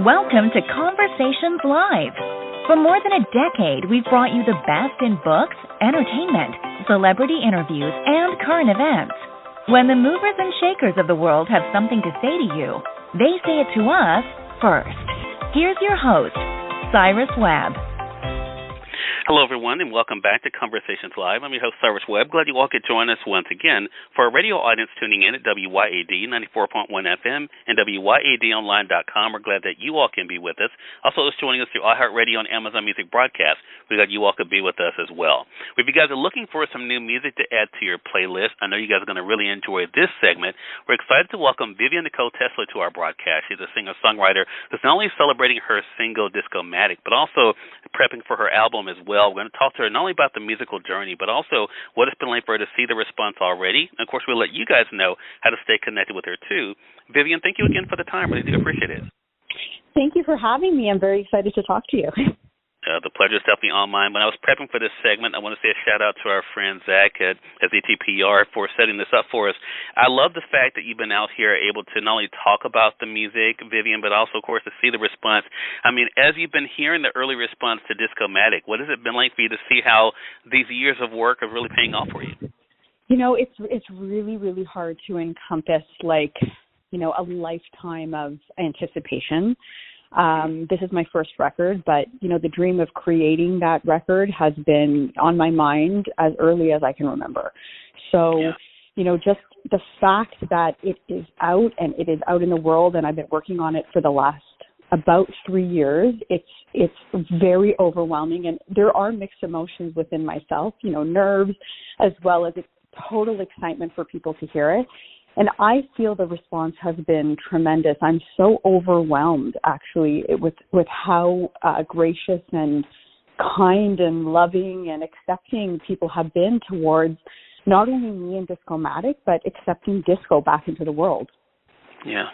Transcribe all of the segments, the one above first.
Welcome to Conversations Live. For more than a decade, we've brought you the best in books, entertainment, celebrity interviews, and current events. When the movers and shakers of the world have something to say to you, they say it to us first. Here's your host, Cyrus Webb. Hello, everyone, and welcome back to Conversations Live. I'm your host, Cyrus Webb. Glad you all could join us once again. For our radio audience tuning in at WYAD 94.1 FM and WYADonline.com, we're glad that you all can be with us. Also, those joining us through iHeartRadio and Amazon Music Broadcast, we're glad you all could be with us as well. If you guys are looking for some new music to add to your playlist, I know you guys are going to really enjoy this segment. We're excited to welcome Vivian Nicole Tesler to our broadcast. She's a singer-songwriter who's not only celebrating her single Discomatic, but also prepping for her album as well. We're going to talk to her not only about the musical journey, but also what it's been like for her to see the response already. And, of course, we'll let you guys know how to stay connected with her, too. Vivian, thank you again for the time. Really do appreciate it. Thank you for having me. I'm very excited to talk to you. The pleasure is definitely all mine. When I was prepping for this segment, I want to say a shout-out to our friend Zach at ZTPR for setting this up for us. I love the fact that you've been out here able to not only talk about the music, Vivian, but also, of course, to see the response. I mean, as you've been hearing the early response to Discomatic, what has it been like for you to see how these years of work are really paying off for you? You know, it's really, really hard to encompass, a lifetime of anticipation. This is my first record, but, the dream of creating that record has been on my mind as early as I can remember. So, just the fact that it is out and it is out in the world and I've been working on it for the last about 3 years, it's very overwhelming. And there are mixed emotions within myself, nerves, as well as total excitement for people to hear it. And I feel the response has been tremendous. I'm so overwhelmed, actually, with how gracious and kind and loving and accepting people have been towards not only me and Discomatic, but accepting disco back into the world. Yeah.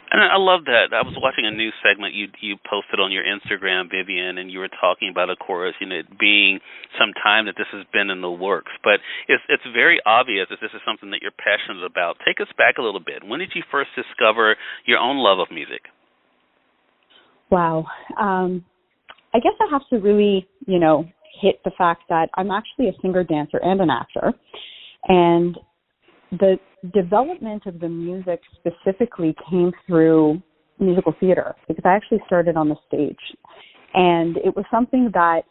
And I love that. I was watching a news segment you posted on your Instagram, Vivian, and you were talking about, of course, it being some time that this has been in the works. But it's very obvious that this is something that you're passionate about. Take us back a little bit. When did you first discover your own love of music? Wow. I guess I have to really, hit the fact that I'm actually a singer, dancer, and an actor. And the development of the music specifically came through musical theater because I actually started on the stage. And it was something that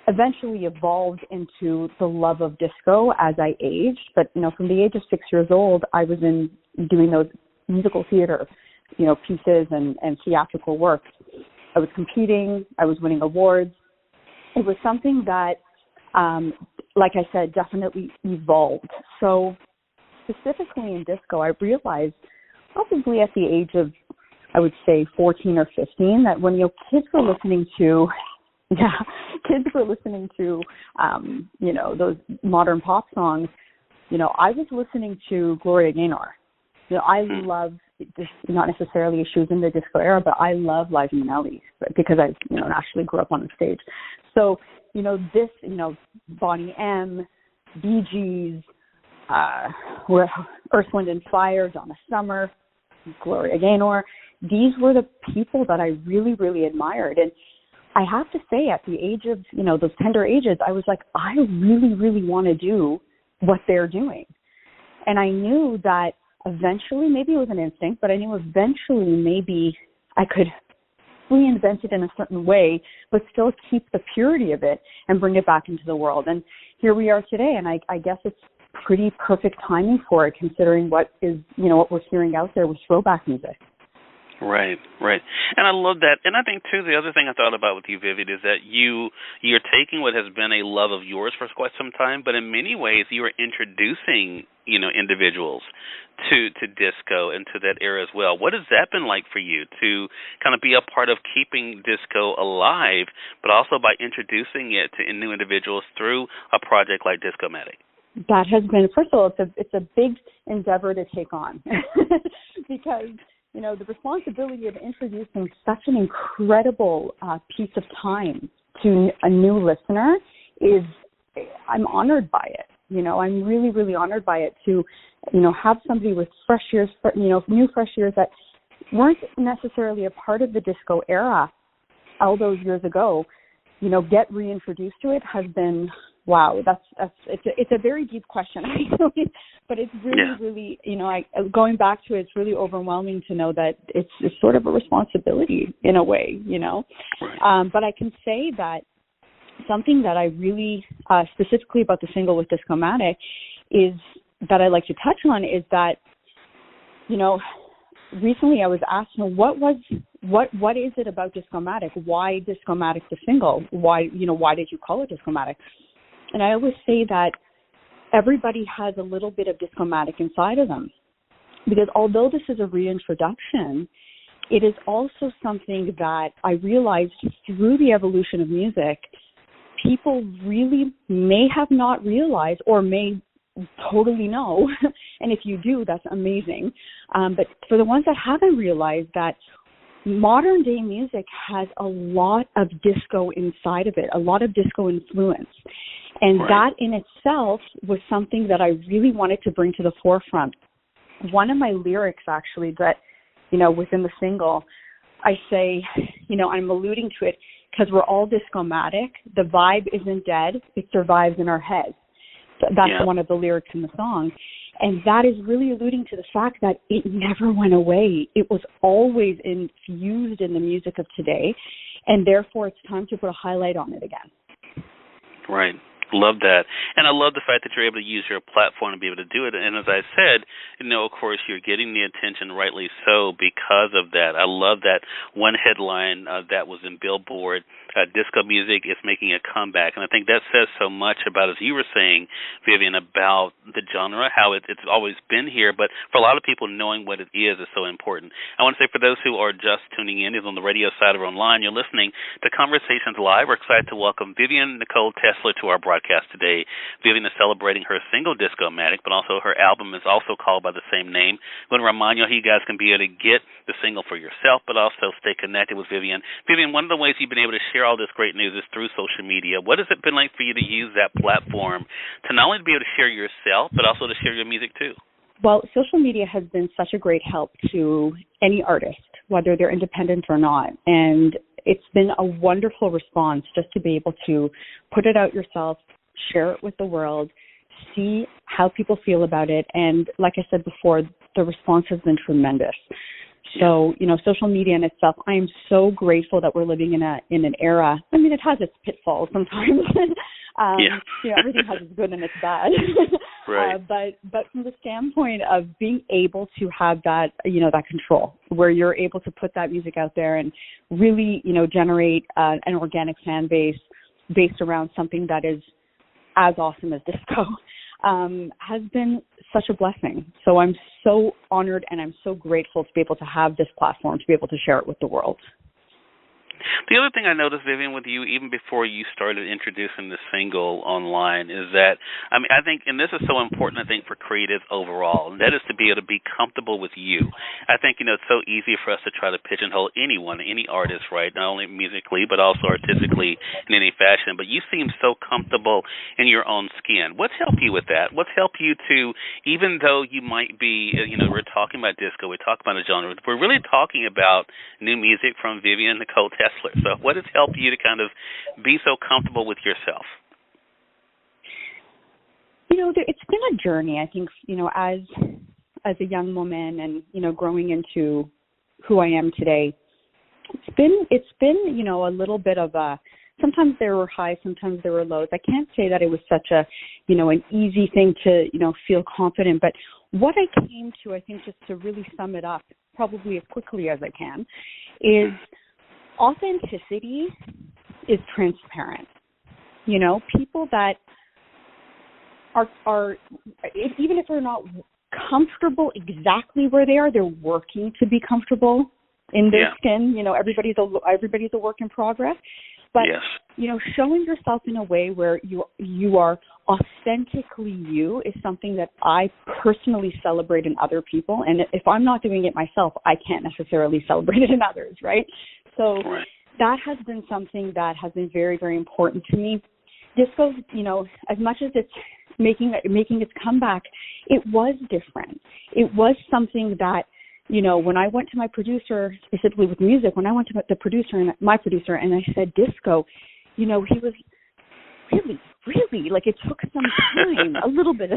eventually evolved into the love of disco as I aged. But, from the age of 6 years old, I was doing those musical theater, pieces and theatrical work. I was competing. I was winning awards. It was something that, like I said, definitely evolved. So specifically in disco, I realized probably at the age of, I would say, 14 or 15, that when kids were listening to, those modern pop songs, I was listening to Gloria Gaynor. I love this, not necessarily She was in the disco era, but I love Liza Minnelli because I, actually grew up on the stage. So, this, Bonnie M, Bee Gees, Earth, Wind and Fire, Donna Summer, Gloria Gaynor. These were the people that I really, really admired. And I have to say, at the age of, those tender ages, I was like, I really, really want to do what they're doing. And I knew that eventually, maybe it was an instinct, but I knew eventually maybe I could reinvent it in a certain way, but still keep the purity of it and bring it back into the world. And here we are today. And I guess it's pretty perfect timing for it, considering what is, what we're hearing out there with throwback music. Right. And I love that. And I think, too, the other thing I thought about with you, Vivian, is that you're taking what has been a love of yours for quite some time, but in many ways you are introducing, individuals to disco and to that era as well. What has that been like for you to kind of be a part of keeping disco alive, but also by introducing it to new individuals through a project like Discomatic? That has been, first of all, it's a big endeavor to take on because, the responsibility of introducing such an incredible piece of time to a new listener I'm honored by it. I'm really, really honored by it to, have somebody with fresh ears, new fresh ears that weren't necessarily a part of the disco era all those years ago, get reintroduced to it has been, wow, it's a very deep question, actually, but it's really, going back to it, it's really overwhelming to know that it's sort of a responsibility in a way, Right. But I can say that something that I really, specifically about the single with Discomatic, is that I like to touch on is that, recently I was asked, what is it about Discomatic? Why Discomatic the single? Why did you call it Discomatic? And I always say that everybody has a little bit of Discomatic inside of them, because although this is a reintroduction, it is also something that I realized through the evolution of music, people really may have not realized or may totally know. And if you do, that's amazing. But for the ones that haven't realized that modern day music has a lot of disco inside of it, a lot of disco influence. And right. that in itself was something that I really wanted to bring to the forefront. One of my lyrics, actually, that, within the single, I say, I'm alluding to it because we're all discomatic. The vibe isn't dead. It survives in our heads. So that's one of the lyrics in the song. And that is really alluding to the fact that it never went away. It was always infused in the music of today. And therefore, it's time to put a highlight on it again. Right. Love that. And I love the fact that you're able to use your platform to be able to do it. And as I said, of course, you're getting the attention, rightly so, because of that. I love that one headline that was in Billboard, disco music is making a comeback. And I think that says so much about, as you were saying, Vivian, about the genre, how it's always been here. But for a lot of people, knowing what it is so important. I want to say for those who are just tuning in, either on the radio side or online, you're listening to Conversations Live. We're excited to welcome Vivian Nicole Tesler to our broadcast today. Vivian is celebrating her single Discomatic, but also her album is also called by the same name. I'm going to remind you how you guys can be able to get the single for yourself, but also stay connected with Vivian. Vivian, one of the ways you've been able to share all this great news is through social media. What has it been like for you to use that platform to not only be able to share yourself, but also to share your music too? Well, social media has been such a great help to any artist, whether they're independent or not. And it's been a wonderful response just to be able to put it out yourself, share it with the world, see how people feel about it. And like I said before, the response has been tremendous. So, social media in itself, I am so grateful that we're living in an era. I mean, it has its pitfalls sometimes. Everything has its good and its bad. Right. But from the standpoint of being able to have that, that control, where you're able to put that music out there and really, generate an organic fan base based around something that is as awesome as disco, has been such a blessing. So I'm so honored and I'm so grateful to be able to have this platform, to be able to share it with the world. The other thing I noticed, Vivian, with you, even before you started introducing the single online, is that, I think, and this is so important, I think, for creatives overall, and that is to be able to be comfortable with you. I think, it's so easy for us to try to pigeonhole anyone, any artist, right, not only musically, but also artistically in any fashion. But you seem so comfortable in your own skin. What's helped you with that? What's helped you to, even though you might be, we're talking about disco, we're talking about a genre, we're really talking about new music from Vivian Nicole Tesler. So what has helped you to kind of be so comfortable with yourself? It's been a journey, I think, as a young woman and, growing into who I am today. It's been, a little bit of sometimes there were highs, sometimes there were lows. I can't say that it was such a, an easy thing to, feel confident. But what I came to, I think, just to really sum it up probably as quickly as I can, is authenticity is transparent. People that are even if they're not comfortable exactly where they are, they're working to be comfortable in their skin. Everybody's a work in progress. But showing yourself in a way where you are authentically you is something that I personally celebrate in other people. And if I'm not doing it myself, I can't necessarily celebrate it in others, right? So that has been something that has been very, very important to me. Disco, as much as it's making its comeback, it was different. It was something that, when I went to my producer, specifically with music, when I went to my producer, and I said disco, he was really, like, it took some time, a little bit,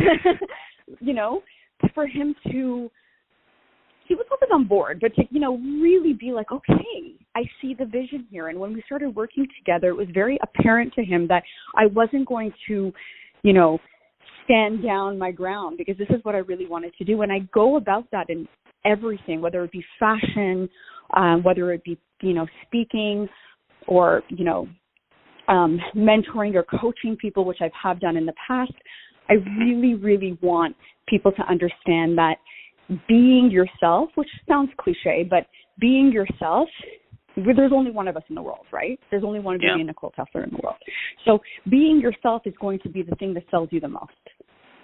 for him to, he was always on board, but to, really be like, okay, I see the vision here. And when we started working together, it was very apparent to him that I wasn't going to, stand down my ground, because this is what I really wanted to do. And I go about that in everything, whether it be fashion, whether it be, speaking, or, mentoring or coaching people, which I have done in the past. I really, really want people to understand that being yourself, which sounds cliche, but being yourself, there's only one of us in the world, right? There's only one Vivian Nicole Tesler in the world. So being yourself is going to be the thing that sells you the most.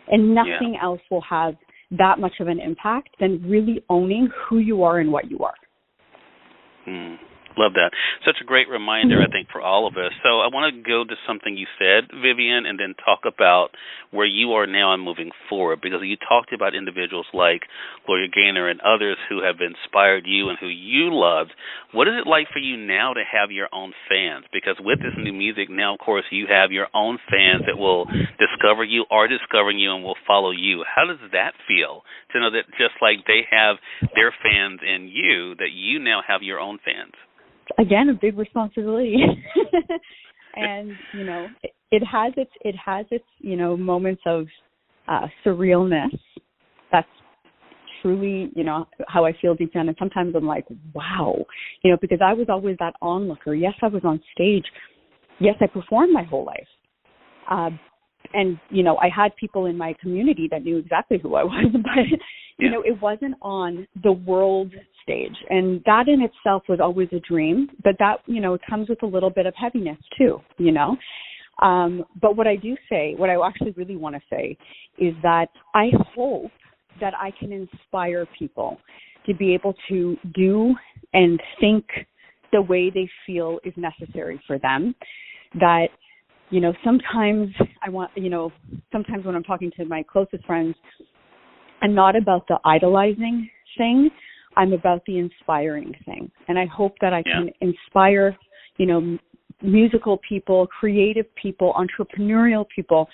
And nothing else will have that much of an impact than really owning who you are and what you are. Love that. Such a great reminder, I think, for all of us. So I want to go to something you said, Vivian, and then talk about where you are now and moving forward, because you talked about individuals like Gloria Gaynor and others who have inspired you and who you loved. What is it like for you now to have your own fans? Because with this new music now, of course, you have your own fans that will discover you, are discovering you, and will follow you. How does that feel to know that just like they have their fans in you, that you now have your own fans? Again, a big responsibility. And, it has its, moments of surrealness. That's truly, how I feel deep down. And sometimes I'm like, wow, because I was always that onlooker. Yes, I was on stage. Yes, I performed my whole life. And, I had people in my community that knew exactly who I was, but, it wasn't on the world stage. And that in itself was always a dream, but that, it comes with a little bit of heaviness too, But what I actually really want to say is that I hope that I can inspire people to be able to do and think the way they feel is necessary for them. That, sometimes sometimes when I'm talking to my closest friends, I'm not about the idolizing thing. I'm about the inspiring thing. And I hope that I can inspire, musical people, creative people, entrepreneurial people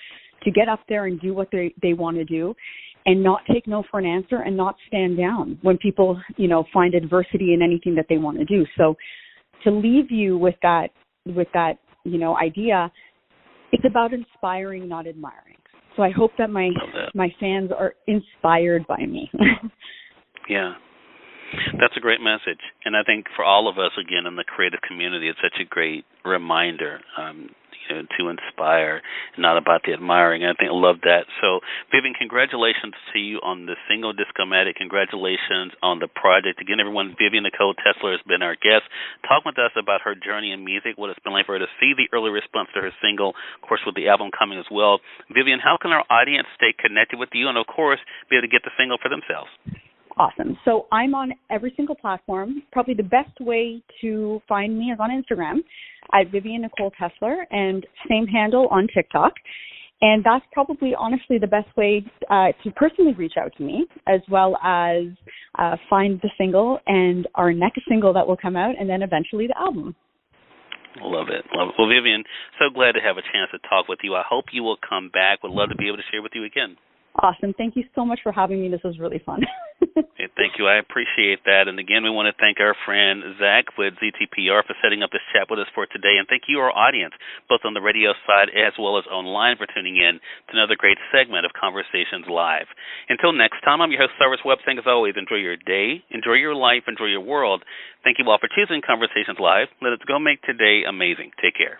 to get up there and do what they want to do, and not take no for an answer, and not stand down when people, find adversity in anything that they want to do. So to leave you with that, idea, it's about inspiring, not admiring. So I hope that my fans are inspired by me. Yeah. That's a great message. And I think for all of us, again, in the creative community, it's such a great reminder to inspire, not about the admiring. I think I love that. So, Vivian, congratulations to you on the single Discomatic. Congratulations on the project. Again, everyone, Vivian Nicole Tesler has been our guest. Talk with us about her journey in music, what it's been like for her to see the early response to her single, of course, with the album coming as well. Vivian, how can our audience stay connected with you and, of course, be able to get the single for themselves? Awesome. So I'm on every single platform. Probably the best way to find me is on Instagram at Vivian Nicole Tesler, and same handle on TikTok. And that's probably, honestly, the best way to personally reach out to me, as well as find the single and our next single that will come out, and then eventually the album. Love it. Love it. Well, Vivian, so glad to have a chance to talk with you. I hope you will come back. Would love to be able to share with you again. Awesome. Thank you so much for having me. This was really fun. Hey, thank you. I appreciate that. And again, we want to thank our friend Zach with ZTPR for setting up this chat with us for today. And thank you, our audience, both on the radio side as well as online, for tuning in to another great segment of Conversations Live. Until next time, I'm your host, Cyrus Webb, saying as always, enjoy your day, enjoy your life, enjoy your world. Thank you all for choosing Conversations Live. Let us go make today amazing. Take care.